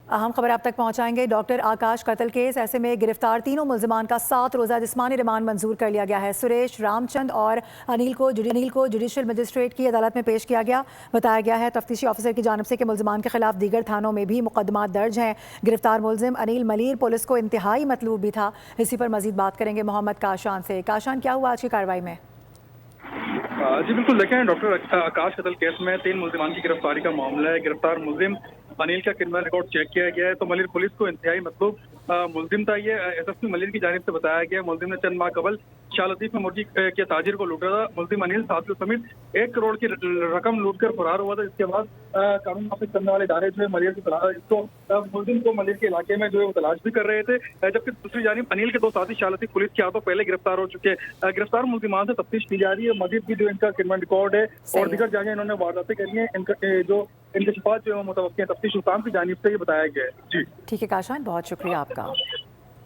अहम खबर आप तक पहुंचाएंगे। डॉक्टर आकाश कत्ल केस, ऐसे में गिरफ्तार तीनों मुल्जिमान का 7 रोज़ा जिस्मानी रिमांड मंजूर कर लिया गया है। सुरेश, रामचंद और अनिल को जुडिशल मजिस्ट्रेट की अदालत में पेश किया गया। बताया गया है तफ्तीशी ऑफिसर की जानिब से कि मुल्जिमान के खिलाफ दीगर थानों में भी मुकदमा दर्ज हैं। गिरफ्तार मुल्जिम अनिल मलिर पुलिस को इंतहाई मतलूब भी था। इसी पर मजीद बात करेंगे मोहम्मद काशान से। काशान, क्या हुआ आज की कार्रवाई में? जी बिल्कुल, देखें डॉक्टर आकाश कत्ल केस में 3 मुल्जिमान की गिरफ्तारी का मामला है। गिरफ्तार मुल्जिम अनिल का क्रिमिनल रिकॉर्ड चेक किया गया है तो मलिर पुलिस को इंतहाई मतलब मुल्जिम था। ये एसएसपी मलिर की जानिब से बताया गया। मुल्जिम ने चंद माह कबल शाह लतीफ में मुर्गी के ताजिर को लूटा था। मुल्जिम अनिल साथियों समेत 1 करोड़ की रकम लूट कर फरार हुआ था। इसके बाद कानून नाफिज करने वाले इदारे जो है मलिर की मुल्जिम को मलिर के इलाके में जो है वो तलाश भी कर रहे थे, जबकि दूसरी जानिब अनिल के 2 साथी शाह लतीफ पुलिस के हाथों पहले गिरफ्तार हो चुके हैं। गिरफ्तार मुल्जिमान से तफ्तीश की जा रही है। मजीद भी जो इनका क्रिमिनल रिकॉर्ड है और दीगर जगह इन्होंने वारदातें करी हैं, इनके शिफात जो है मुतवक्किल तफ्तीश हुकाम की जानिब से ये बताया गया है। जी ठीक है काशान, बहुत शुक्रिया आपका।